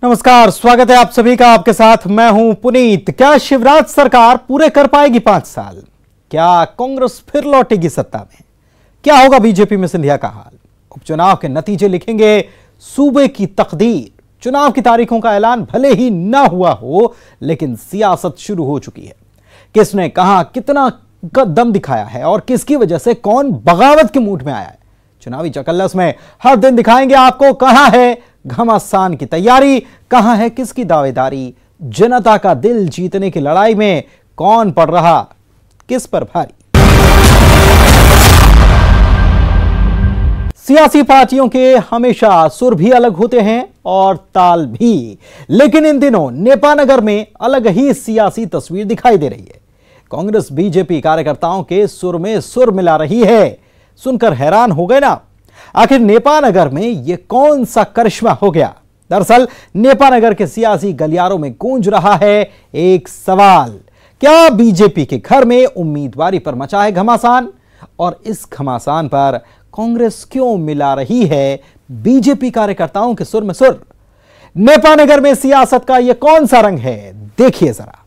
नमस्कार, स्वागत है आप सभी का। आपके साथ मैं हूं पुनीत। क्या शिवराज सरकार पूरे कर पाएगी 5 साल? क्या कांग्रेस फिर लौटेगी सत्ता में? क्या होगा बीजेपी में सिंधिया का हाल? उपचुनाव के नतीजे लिखेंगे सूबे की तकदीर। चुनाव की तारीखों का ऐलान भले ही ना हुआ हो, लेकिन सियासत शुरू हो चुकी है। किसने कहां कितना दम दिखाया है और किसकी वजह से कौन बगावत के मूड में आया है, चुनावी चकल्लस में हर दिन दिखाएंगे आपको। कहां है घमासान की तैयारी, कहां है किसकी दावेदारी, जनता का दिल जीतने की लड़ाई में कौन पड़ रहा किस पर भारी। सियासी पार्टियों के हमेशा सुर भी अलग होते हैं और ताल भी, लेकिन इन दिनों नेपानगर में अलग ही सियासी तस्वीर दिखाई दे रही है। कांग्रेस बीजेपी कार्यकर्ताओं के सुर में सुर मिला रही है। सुनकर हैरान हो गए ना? आखिर नेपानगर में यह कौन सा करिश्मा हो गया? दरअसल नेपानगर के सियासी गलियारों में गूंज रहा है एक सवाल। क्या बीजेपी के घर में उम्मीदवारी पर मचा है घमासान? और इस घमासान पर कांग्रेस क्यों मिला रही है बीजेपी कार्यकर्ताओं के सुर में सुर? नेपानगर में सियासत का यह कौन सा रंग है, देखिए जरा।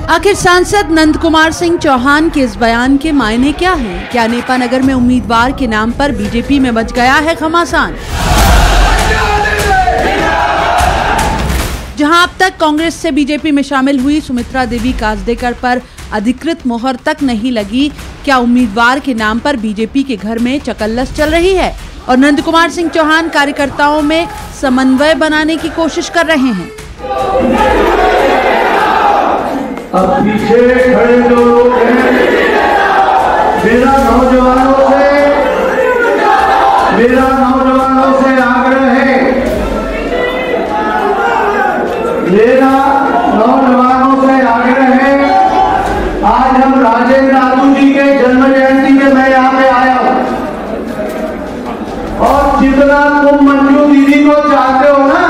आखिर सांसद नंद कुमार सिंह चौहान के इस बयान के मायने क्या हैं? क्या नेपानगर में उम्मीदवार के नाम पर बीजेपी में मच गया है घमासान? जहां अब तक कांग्रेस से बीजेपी में शामिल हुई सुमित्रा देवी काजदेकर पर अधिकृत मोहर तक नहीं लगी, क्या उम्मीदवार के नाम पर बीजेपी के घर में चकल्लस चल रही है और नंद कुमार सिंह चौहान कार्यकर्ताओं में समन्वय बनाने की कोशिश कर रहे हैं? अब पीछे खड़े जो लोग हैं, मेरा नौजवानों से आग्रह है, आज हम राजेंद्र दादू जी के जन्म जयंती में मैं यहाँ पे आया हूँ और जितना तुम मंजू दीदी को चाहते हो ना,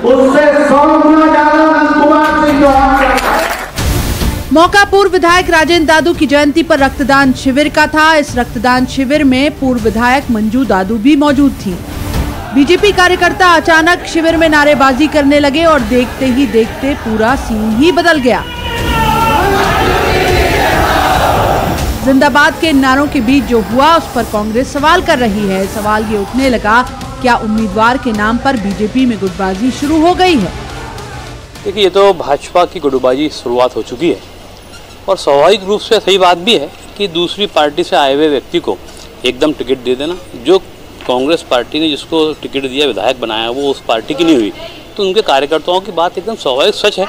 उससे 100 गुना ज्यादा नंद कुमार सिंह चौहान। मौका पूर्व विधायक राजेंद्र दादू की जयंती पर रक्तदान शिविर का था। इस रक्तदान शिविर में पूर्व विधायक मंजू दादू भी मौजूद थी। बीजेपी कार्यकर्ता अचानक शिविर में नारेबाजी करने लगे और देखते ही देखते पूरा सीन ही बदल गया। जिंदाबाद के नारों के बीच जो हुआ उस पर कांग्रेस सवाल कर रही है। सवाल ये उठने लगा, क्या उम्मीदवार के नाम पर बीजेपी में गुटबाजी शुरू हो गई है? देखिए, ये तो भाजपा की गुटबाजी शुरुआत हो चुकी है और स्वाभाविक रूप से सही बात भी है कि दूसरी पार्टी से आए हुए व्यक्ति को एकदम टिकट दे देना। जो कांग्रेस पार्टी ने जिसको टिकट दिया, विधायक बनाया, वो उस पार्टी की नहीं हुई, तो उनके कार्यकर्ताओं की बात एकदम स्वाभाविक सच है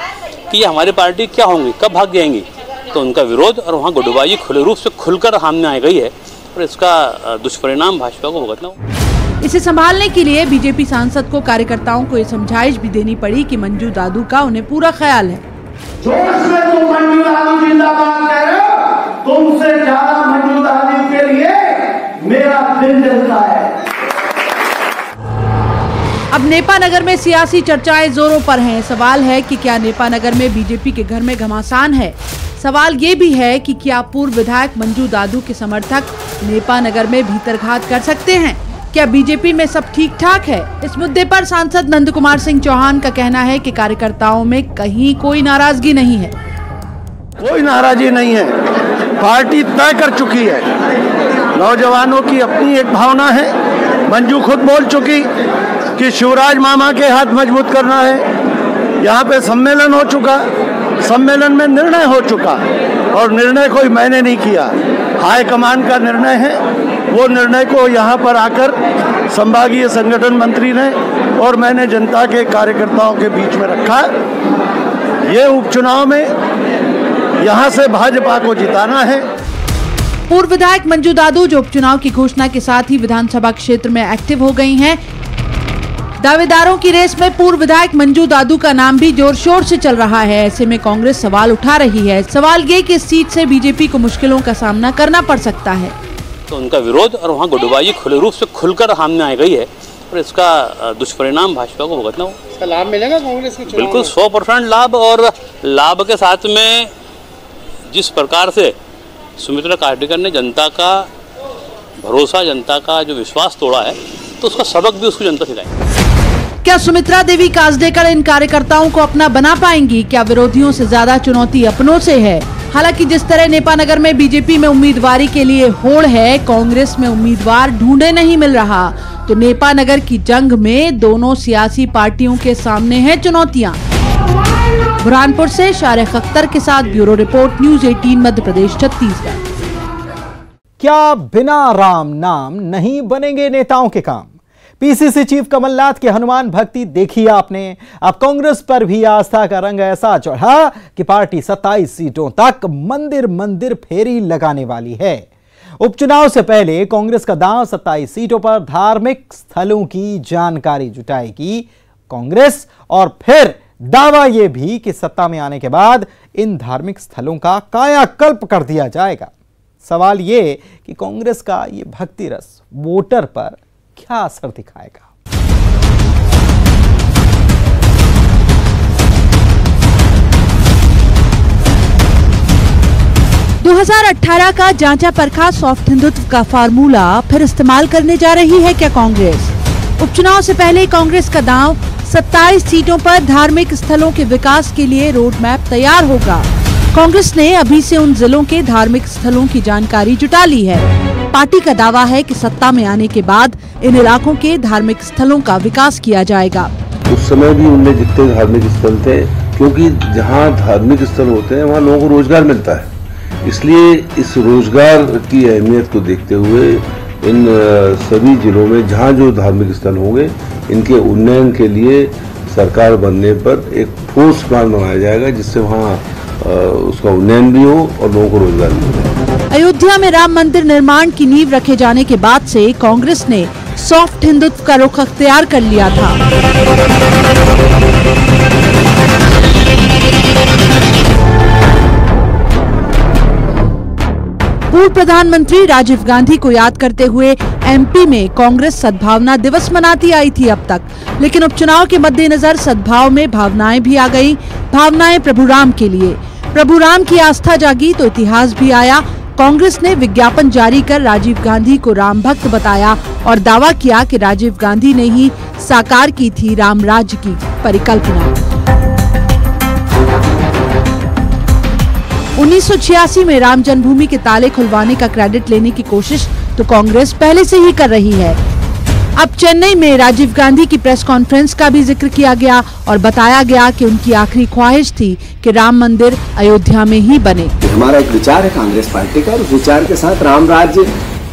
कि ये हमारी पार्टी क्या होंगी, कब भाग जाएंगी। तो उनका विरोध और वहाँ गुटबाजी खुले रूप से खुलकर सामने आ गई है और इसका दुष्परिणाम भाजपा को भुगतना होगा। इसे संभालने के लिए बीजेपी सांसद को कार्यकर्ताओं को ये समझाइश भी देनी पड़ी कि मंजू दादू का उन्हें पूरा ख्याल है। जोश में तुम मंजू दादू जिंदाबाद कह रहे हो, तुमसे ज्यादा मंजू दादू के लिए मेरा दिल जलता है। अब नेपानगर में सियासी चर्चाएं जोरों पर हैं। सवाल है कि क्या नेपानगर में बीजेपी के घर में घमासान है? सवाल ये भी है कि क्या पूर्व विधायक मंजू दादू के समर्थक नेपानगर में भीतरघात कर सकते हैं? क्या बीजेपी में सब ठीक ठाक है? इस मुद्दे पर सांसद नंद कुमार सिंह चौहान का कहना है कि कार्यकर्ताओं में कहीं कोई नाराजगी नहीं है। कोई नाराजगी नहीं है, पार्टी तय कर चुकी है। नौजवानों की अपनी एक भावना है। मंजू खुद बोल चुकी कि शिवराज मामा के हाथ मजबूत करना है। यहाँ पे सम्मेलन हो चुका, सम्मेलन में निर्णय हो चुका और निर्णय कोई मैंने नहीं किया, हाईकमान का निर्णय है। वो निर्णय को यहाँ पर आकर संभागीय संगठन मंत्री ने और मैंने जनता के कार्यकर्ताओं के बीच में रखा। ये उपचुनाव में यहाँ से भाजपा को जिताना है। पूर्व विधायक मंजू दादू जो उपचुनाव की घोषणा के साथ ही विधानसभा क्षेत्र में एक्टिव हो गई हैं। दावेदारों की रेस में पूर्व विधायक मंजू दादू का नाम भी जोर शोर से चल रहा है। ऐसे में कांग्रेस सवाल उठा रही है। सवाल ये कि इस सीट से बीजेपी को मुश्किलों का सामना करना पड़ सकता है। तो उनका विरोध और वहाँ गुटबाजी खुले रूप से खुलकर सामने आ गई है और इसका दुष्परिणाम भाजपा को भुगतना हो। इसका लाभ मिलेगा कांग्रेस को? बिल्कुल 100% लाभ, और लाभ के साथ में जिस प्रकार से सुमित्रा कार्तिकर ने जनता का भरोसा, जनता का जो विश्वास तोड़ा है, तो उसका सबक भी उसको जनता सिखाएगी। क्या सुमित्रा देवी काजडेकर इन कार्यकर्ताओं को अपना बना पाएंगी? क्या विरोधियों से ज्यादा चुनौती अपनों से है? हालांकि जिस तरह नेपानगर में बीजेपी में उम्मीदवारी के लिए होड़ है, कांग्रेस में उम्मीदवार ढूंढे नहीं मिल रहा, तो नेपानगर की जंग में दोनों सियासी पार्टियों के सामने हैं चुनौतियां। बुरहानपुर से शारिक अख्तर के साथ bureau report, news 18 Madhya Pradesh Chhattisgarh. क्या बिना राम नाम नहीं बनेंगे नेताओं के काम? पीसीसी चीफ कमलनाथ की हनुमान भक्ति देखी आपने। अब कांग्रेस पर भी आस्था का रंग ऐसा चढ़ा कि पार्टी 27 सीटों तक मंदिर मंदिर फेरी लगाने वाली है। उपचुनाव से पहले कांग्रेस का दांव 27 सीटों पर धार्मिक स्थलों की जानकारी जुटाएगी कांग्रेस, और फिर दावा यह भी कि सत्ता में आने के बाद इन धार्मिक स्थलों का कायाकल्प कर दिया जाएगा। सवाल यह कि कांग्रेस का यह भक्ति रस वोटर पर क्या असर दिखाएगा? दो 2018 का जांचा परखा सॉफ्ट हिंदुत्व का फार्मूला फिर इस्तेमाल करने जा रही है क्या कांग्रेस? उपचुनाव से पहले कांग्रेस का दांव 27 सीटों पर धार्मिक स्थलों के विकास के लिए रोड मैप तैयार होगा। कांग्रेस ने अभी से उन जिलों के धार्मिक स्थलों की जानकारी जुटा ली है। पार्टी का दावा है कि सत्ता में आने के बाद इन इलाकों के धार्मिक स्थलों का विकास किया जाएगा। उस समय भी उनमें जितने धार्मिक स्थल थे, क्योंकि जहाँ धार्मिक स्थल होते हैं वहाँ लोगों को रोजगार मिलता है, इसलिए इस रोजगार की अहमियत को देखते हुए इन सभी जिलों में जहाँ जो धार्मिक स्थल होंगे, इनके उन्नयन के लिए सरकार बनने पर एक ठोस प्लान बनाया जाएगा, जिससे वहाँ उसका उन्नयन भी हो और लोगों को रोजगार भी हो। अयोध्या में राम मंदिर निर्माण की नींव रखे जाने के बाद से कांग्रेस ने सॉफ्ट हिंदुत्व का रुख अख्तियार कर लिया था। पूर्व प्रधानमंत्री राजीव गांधी को याद करते हुए एमपी में कांग्रेस सद्भावना दिवस मनाती आई थी अब तक, लेकिन उपचुनाव के मद्देनजर सद्भाव में भावनाएं भी आ गई। भावनाएं प्रभु राम के लिए। प्रभु राम की आस्था जागी तो इतिहास भी आया। कांग्रेस ने विज्ञापन जारी कर राजीव गांधी को राम भक्त बताया और दावा किया कि राजीव गांधी ने ही साकार की थी राम राज्य की परिकल्पना। 1986 में राम जन्मभूमि के ताले खुलवाने का क्रेडिट लेने की कोशिश तो कांग्रेस पहले से ही कर रही है। अब चेन्नई में राजीव गांधी की प्रेस कॉन्फ्रेंस का भी जिक्र किया गया और बताया गया कि उनकी आखिरी ख्वाहिश थी कि राम मंदिर अयोध्या में ही बने। हमारा एक विचार है कांग्रेस पार्टी का, और उस विचार के साथ राम राज्य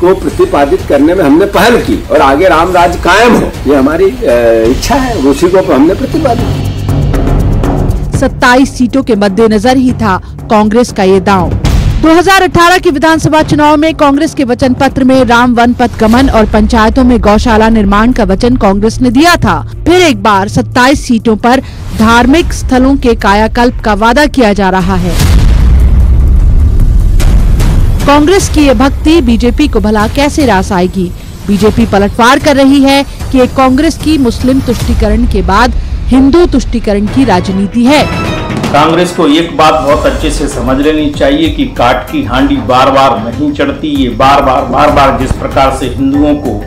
को प्रतिपादित करने में हमने पहल की और आगे राम राज्य कायम हो, ये हमारी इच्छा है, उसी को हमने प्रतिपादित। 27 सीटों के मद्देनजर ही था कांग्रेस का ये दांव। 2018 के विधानसभा चुनाव में कांग्रेस के वचन पत्र में राम वन पथ गमन और पंचायतों में गौशाला निर्माण का वचन कांग्रेस ने दिया था। फिर एक बार 27 सीटों पर धार्मिक स्थलों के कायाकल्प का वादा किया जा रहा है। कांग्रेस की ये भक्ति बीजेपी को भला कैसे रास आएगी? बीजेपी पलटवार कर रही है कि एक कांग्रेस की मुस्लिम तुष्टीकरण के बाद हिंदू तुष्टीकरण की राजनीति है। कांग्रेस को एक बात बहुत अच्छे से समझ लेनी चाहिए कि काट की हांडी बार बार नहीं चढ़ती। ये बार बार जिस प्रकार से हिंदुओं को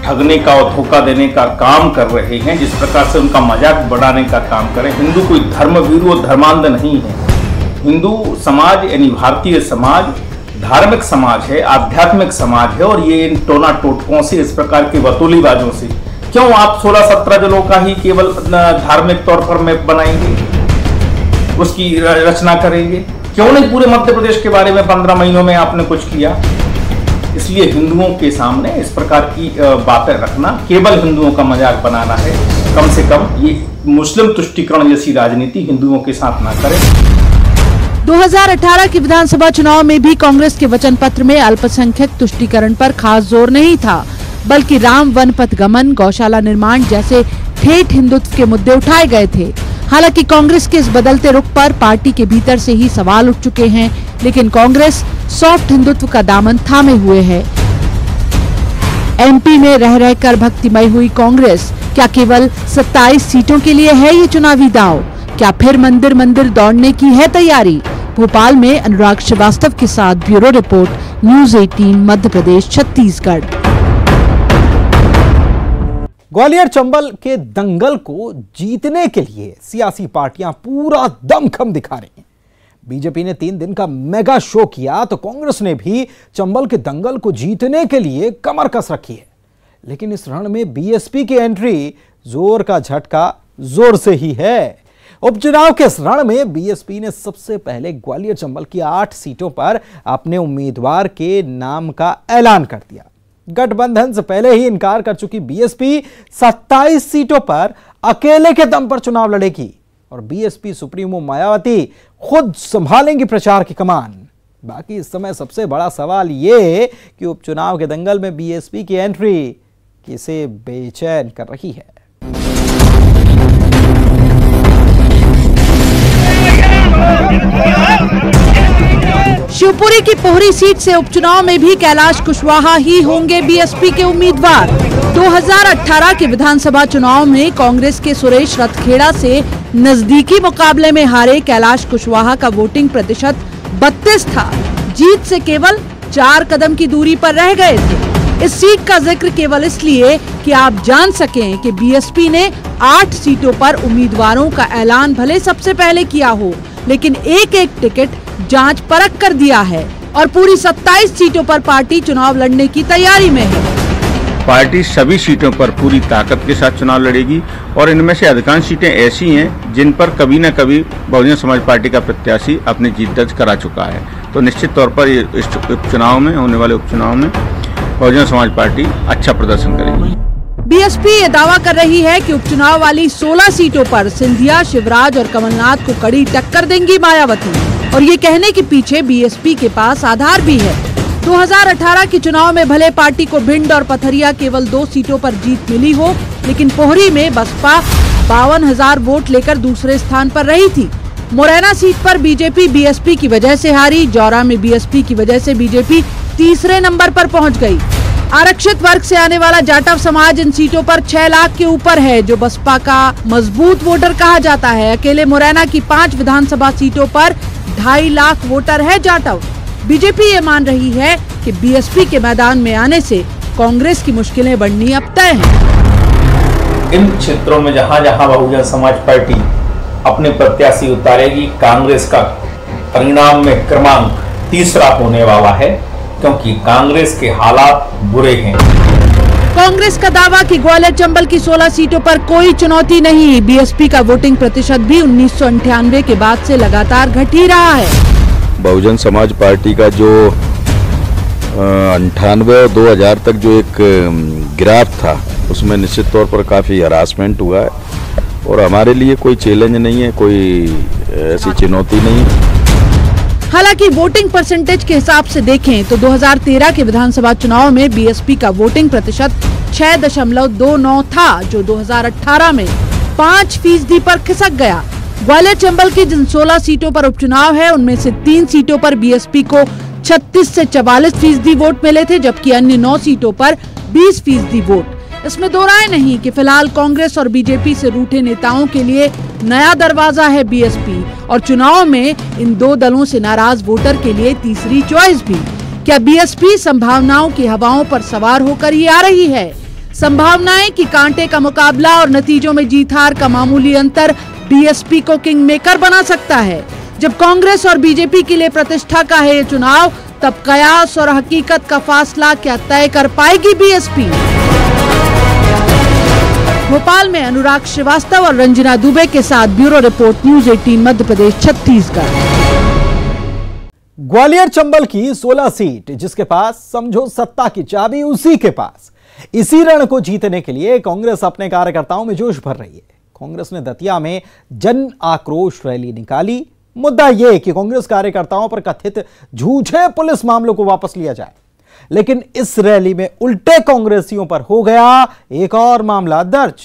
ठगने का और धोखा देने का काम कर रहे हैं, जिस प्रकार से उनका मजाक बढ़ाने का काम करें। हिंदू कोई धर्मवीर और धर्मांध नहीं है। हिंदू समाज यानी भारतीय समाज धार्मिक समाज है, आध्यात्मिक समाज है, और ये इन टोना टोटकों से, इस प्रकार के वतूलीबाजों से क्यों आप 16-17 जिलों का ही केवल धार्मिक तौर पर मैप बनाएंगे, उसकी रचना करेंगे? क्यों नहीं पूरे मध्य प्रदेश के बारे में 15 महीनों में आपने कुछ किया? इसलिए हिंदुओं के सामने इस प्रकार की बातें रखना केवल हिंदुओं का मजाक बनाना है। कम से कम ये मुस्लिम तुष्टीकरण जैसी राजनीति हिंदुओं के साथ ना करें। 2018 के विधानसभा चुनाव में भी कांग्रेस के वचन पत्र में अल्पसंख्यक तुष्टीकरण पर खास जोर नहीं था, बल्कि राम वन पथ गमन, गौशाला निर्माण जैसे ठेठ हिंदुत्व के मुद्दे उठाए गए थे। हालांकि कांग्रेस के इस बदलते रुख पर पार्टी के भीतर से ही सवाल उठ चुके हैं, लेकिन कांग्रेस सॉफ्ट हिंदुत्व का दामन थामे हुए है। एमपी में रह रहकर भक्तिमय हुई कांग्रेस, क्या केवल 27 सीटों के लिए है ये चुनावी दांव? क्या फिर मंदिर मंदिर दौड़ने की है तैयारी? भोपाल में अनुराग श्रीवास्तव के साथ bureau report, news 18 Madhya Pradesh Chhattisgarh. Gwalior Chambal के दंगल को जीतने के लिए सियासी पार्टियां पूरा दमखम दिखा रही हैं। बीजेपी ने 3 दिन का मेगा शो किया तो कांग्रेस ने भी चंबल के दंगल को जीतने के लिए कमर कस रखी है। लेकिन इस रण में बीएसपी की एंट्री जोर का झटका जोर से ही है। उपचुनाव के इस रण में बीएसपी ने सबसे पहले ग्वालियर चंबल की 8 सीटों पर अपने उम्मीदवार के नाम का ऐलान कर दिया। गठबंधन से पहले ही इनकार कर चुकी बीएसपी 27 सीटों पर अकेले के दम पर चुनाव लड़ेगी और बीएसपी सुप्रीमो मायावती खुद संभालेंगी प्रचार की कमान। बाकी इस समय सबसे बड़ा सवाल यह कि उपचुनाव के दंगल में बीएसपी की एंट्री किसे बेचैन कर रही है। शिवपुरी की पोहरी सीट से उपचुनाव में भी कैलाश कुशवाहा ही होंगे बीएसपी के उम्मीदवार। 2018 के विधानसभा चुनाव में कांग्रेस के सुरेश रथखेड़ा से नजदीकी मुकाबले में हारे कैलाश कुशवाहा का वोटिंग प्रतिशत 32 था। जीत से केवल 4 कदम की दूरी पर रह गए थे। इस सीट का जिक्र केवल इसलिए कि आप जान सकें कि बीएसपी ने 8 सीटों पर उम्मीदवारों का ऐलान भले सबसे पहले किया हो, लेकिन एक एक टिकट जांच परख कर दिया है और पूरी 27 सीटों पर पार्टी चुनाव लड़ने की तैयारी में है। पार्टी सभी सीटों पर पूरी ताकत के साथ चुनाव लड़ेगी और इनमें से अधिकांश सीटें ऐसी हैं जिन पर कभी न कभी बहुजन समाज पार्टी का प्रत्याशी अपनी जीत दर्ज करा चुका है। तो निश्चित तौर पर इस उपचुनाव में, होने वाले उपचुनाव में बहुजन समाज पार्टी अच्छा प्रदर्शन करेगी। बीएसपी ये दावा कर रही है कि उपचुनाव वाली 16 सीटों पर सिंधिया, शिवराज और कमलनाथ को कड़ी टक्कर देंगी मायावती और ये कहने के पीछे बीएसपी के पास आधार भी है। 2018 के चुनाव में भले पार्टी को भिंड और पथरिया केवल 2 सीटों पर जीत मिली हो, लेकिन पोहरी में बसपा 52,000 वोट लेकर दूसरे स्थान पर रही थी। मुरैना सीट पर बीजेपी बीएसपी की वजह से हारी। जौरा में बीएसपी की वजह से बीजेपी तीसरे नंबर पर पहुंच गई। आरक्षित वर्ग से आने वाला जाटव समाज इन सीटों पर 6 लाख के ऊपर है, जो बसपा का मजबूत वोटर कहा जाता है। अकेले मुरैना की 5 विधानसभा सीटों पर 2.5 लाख वोटर है जाटव। बीजेपी ये मान रही है कि बीएसपी के मैदान में आने से कांग्रेस की मुश्किलें बढ़नी अब तय हैं। इन क्षेत्रों में जहां जहां बहुजन समाज पार्टी अपने प्रत्याशी उतारेगी, कांग्रेस का परिणाम में क्रमांक 3रा होने वाला है, क्योंकि कांग्रेस के हालात बुरे हैं। कांग्रेस का दावा कि ग्वालियर चंबल की 16 सीटों पर कोई चुनौती नहीं। बीएसपी का वोटिंग प्रतिशत भी 1998 के बाद से लगातार घट ही रहा है। बहुजन समाज पार्टी का जो 98 और 2000 तक जो एक ग्राफ था, उसमें निश्चित तौर पर काफी हरासमेंट हुआ है और हमारे लिए कोई चैलेंज नहीं है, कोई ऐसी चुनौती नहीं है। हालांकि वोटिंग परसेंटेज के हिसाब से देखें तो 2013 के विधानसभा चुनाव में बीएसपी का वोटिंग प्रतिशत 6.29 था, जो 2018 में 5% पर खिसक गया। ग्वालियर चंबल की जिन 16 सीटों पर उपचुनाव है, उनमें से 3 सीटों पर बीएसपी को 36 से 44% वोट मिले थे, जबकि अन्य 9 सीटों पर 20% वोट। इसमें दो राय नहीं कि फिलहाल कांग्रेस और बीजेपी से रूठे नेताओं के लिए नया दरवाजा है बीएसपी और चुनाव में इन 2 दलों से नाराज वोटर के लिए तीसरी चॉइस भी। क्या बीएसपी संभावनाओं की हवाओं पर सवार होकर ही आ रही है? संभावनाएं कि कांटे का मुकाबला और नतीजों में जीत हार का मामूली अंतर बीएसपी को किंग मेकर बना सकता है। जब कांग्रेस और बीजेपी के लिए प्रतिष्ठा का है ये चुनाव, तब कयास और हकीकत का फासला क्या तय कर पाएगी बीएसपी? भोपाल में अनुराग श्रीवास्तव और रंजना दुबे के साथ bureau report, news 18 Madhya Pradesh Chhattisgarh. Gwalior Chambal की 16 सीट, जिसके पास समझो सत्ता की चाबी उसी के पास। इसी रण को जीतने के लिए कांग्रेस अपने कार्यकर्ताओं में जोश भर रही है। कांग्रेस ने दतिया में जन आक्रोश रैली निकाली। मुद्दा यह कि कांग्रेस कार्यकर्ताओं पर कथित झूठे पुलिस मामलों को वापस लिया जाए, लेकिन इस रैली में उल्टे कांग्रेसियों पर हो गया एक और मामला दर्ज।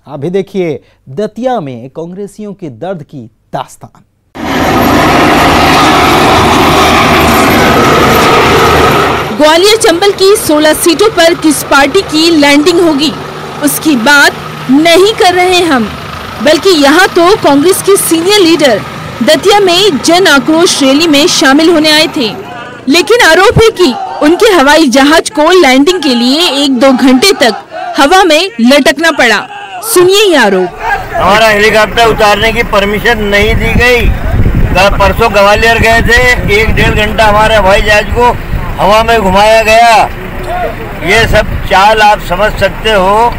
अभी देखिए दतिया में कांग्रेसियों के दर्द की दास्तान। ग्वालियर चंबल की 16 सीटों पर किस पार्टी की लैंडिंग होगी उसकी बात नहीं कर रहे हम, बल्कि यहाँ तो कांग्रेस के सीनियर लीडर दतिया में जन आक्रोश रैली में शामिल होने आए थे, लेकिन आरोप है कि उनके हवाई जहाज को लैंडिंग के लिए 1-2 घंटे तक हवा में लटकना पड़ा। सुनिए ये आरोप। हमारा हेलीकॉप्टर उतारने की परमिशन नहीं दी गई। परसों ग्वालियर गए थे, 1-1.5 घंटा हमारे हवाई जहाज को हवा में घुमाया गया। ये सब चाल आप समझ सकते हो।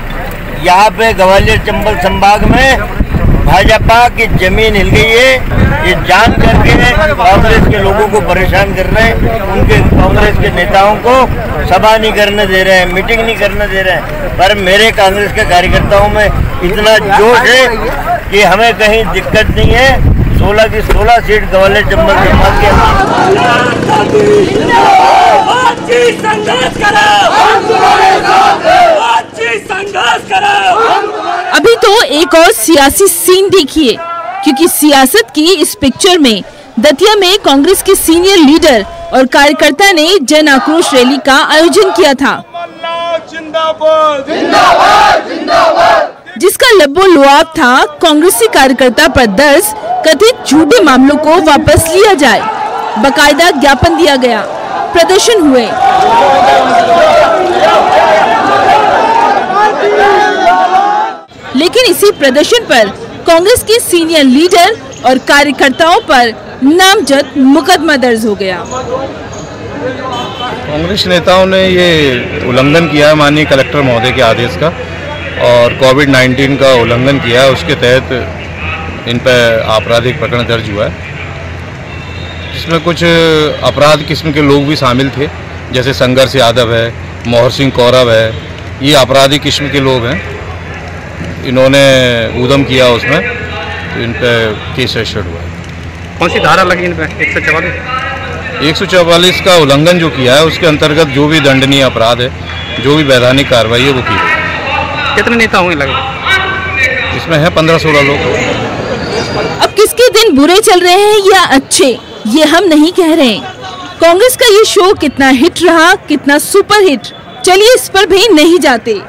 यहाँ पे ग्वालियर चंबल संभाग में भाजपा की जमीन हिल गई है। ये जान करके कांग्रेस के लोगों को परेशान कर रहे हैं। उनके कांग्रेस के नेताओं को सभा नहीं करने दे रहे हैं, मीटिंग नहीं करने दे रहे हैं। पर मेरे कांग्रेस के कार्यकर्ताओं में इतना जोश है कि हमें कहीं दिक्कत नहीं है। 16 की 16 सीट ग्वालियर चंबल संभाग के अभी तो एक और सियासी सीन देखिए, क्योंकि सियासत की इस पिक्चर में दतिया में कांग्रेस के सीनियर लीडर और कार्यकर्ता ने जन आक्रोश रैली का आयोजन किया था, जिसका लब्बो लुआब था कांग्रेसी कार्यकर्ता पर दर्ज कथित झूठे मामलों को वापस लिया जाए। बकायदा ज्ञापन दिया गया, प्रदर्शन हुए। लेकिन इसी प्रदर्शन पर कांग्रेस के सीनियर लीडर और कार्यकर्ताओं पर नामजद मुकदमा दर्ज हो गया। कांग्रेस नेताओं ने ये उल्लंघन किया है माननीय कलेक्टर महोदय के आदेश का, और कोविड-19 का उल्लंघन किया है। उसके तहत इन पर आपराधिक प्रकरण दर्ज हुआ है, जिसमें कुछ अपराध किस्म के लोग भी शामिल थे, जैसे संघर्ष यादव है, मोहर सिंह कौरव है। ये आपराधिक किस्म के लोग हैं। इन्होंने उद्यम किया उसमें, तो इन पर केस रजिस्टर्ड हुआ है। कौन सी धारा लगी इन पर? 144 का उल्लंघन जो किया है उसके अंतर्गत जो भी दंडनीय अपराध है, जो भी वैधानिक कार्रवाई है वो की गई। कितने नेता होंगे लगभग? इसमें है 15-16 लोग। अब किसके दिन बुरे चल रहे हैं या अच्छे, ये हम नहीं कह रहे। कांग्रेस का ये शो कितना हिट रहा, कितना सुपर हिट, चलिए इस पर भी नहीं जाते।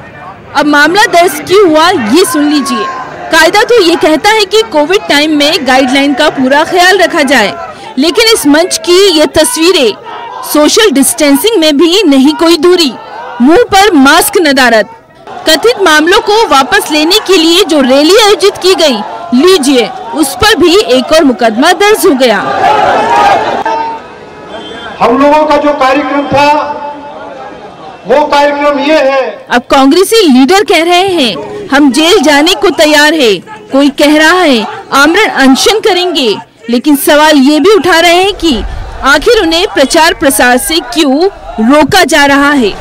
अब मामला दर्ज क्यों हुआ ये सुन लीजिए। कायदा तो ये कहता है कि कोविड टाइम में गाइडलाइन का पूरा ख्याल रखा जाए, लेकिन इस मंच की ये तस्वीरें सोशल डिस्टेंसिंग में भी नहीं कोई दूरी, मुंह पर मास्क नदारत। कथित मामलों को वापस लेने के लिए जो रैली आयोजित की गई, लीजिए उस पर भी एक और मुकदमा दर्ज हो गया। हम लोगों का जो कार्यक्रम था वो कार्यक्रम ये है। अब कांग्रेसी लीडर कह रहे हैं हम जेल जाने को तैयार है, कोई कह रहा है आमरण अनशन करेंगे, लेकिन सवाल ये भी उठा रहे हैं कि आखिर उन्हें प्रचार प्रसार से क्यों रोका जा रहा है।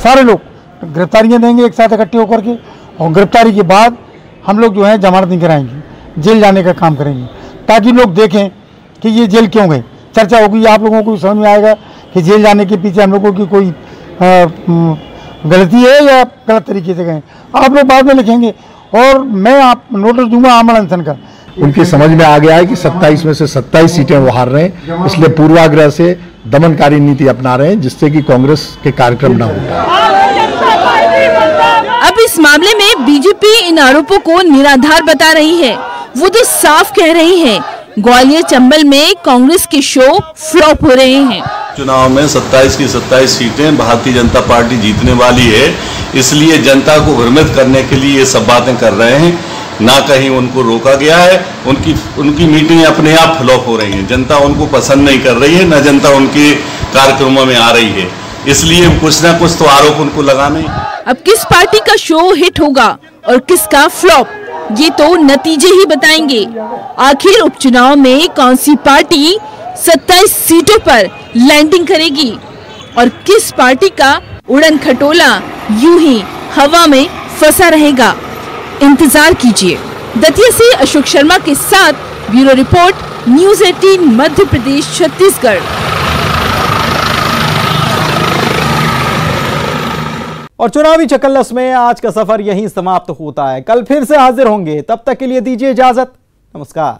सारे लोग गिरफ्तारियां देंगे एक साथ इकट्ठे होकर के, और गिरफ्तारी के बाद हम लोग जो है जमानत नहीं कराएंगे, जेल जाने का काम करेंगे, ताकि लोग देखें कि ये जेल क्यों गए। चर्चा होगी, आप लोगों को समझ में आएगा कि जेल जाने के पीछे हम लोगों की कोई गलती है या गलत तरीके से गए। आप लोग बाद में लिखेंगे, और मैं आप नोटिस दूंगा आमरण अनशन का। उनकी समझ में आ गया है कि 27 में से 27 सीटें वो हार रहे हैं, इसलिए पूर्वाग्रह से दमनकारी नीति अपना रहे हैं, जिससे कि कांग्रेस के कार्यक्रम न हो पाए। अब इस मामले में बीजेपी इन आरोपों को निराधार बता रही है। वो तो साफ कह रही है ग्वालियर चंबल में कांग्रेस के शो फ्लॉप हो रहे हैं। चुनाव में 27 की 27 सीटें भारतीय जनता पार्टी जीतने वाली है, इसलिए जनता को भ्रमित करने के लिए ये सब बातें कर रहे हैं। ना कहीं उनको रोका गया है, उनकी मीटिंग अपने आप फ्लॉप हो रही है। जनता उनको पसंद नहीं कर रही है, न जनता उनके कार्यक्रमों में आ रही है, इसलिए कुछ ना कुछ तो आरोप उनको लगाने। अब किस पार्टी का शो हिट होगा और किसका फ्लॉप, ये तो नतीजे ही बताएंगे। आखिर उपचुनाव में कौन सी पार्टी 27 सीटों पर लैंडिंग करेगी और किस पार्टी का उड़न खटोला यूं ही हवा में फंसा रहेगा, इंतजार कीजिए। दतिया से अशोक शर्मा के साथ bureau report, news 18 Madhya Pradesh Chhattisgarh. और चुनावी चकल्लस में आज का सफर यहीं समाप्त होता है। कल फिर से हाजिर होंगे, तब तक के लिए दीजिए इजाजत। नमस्कार।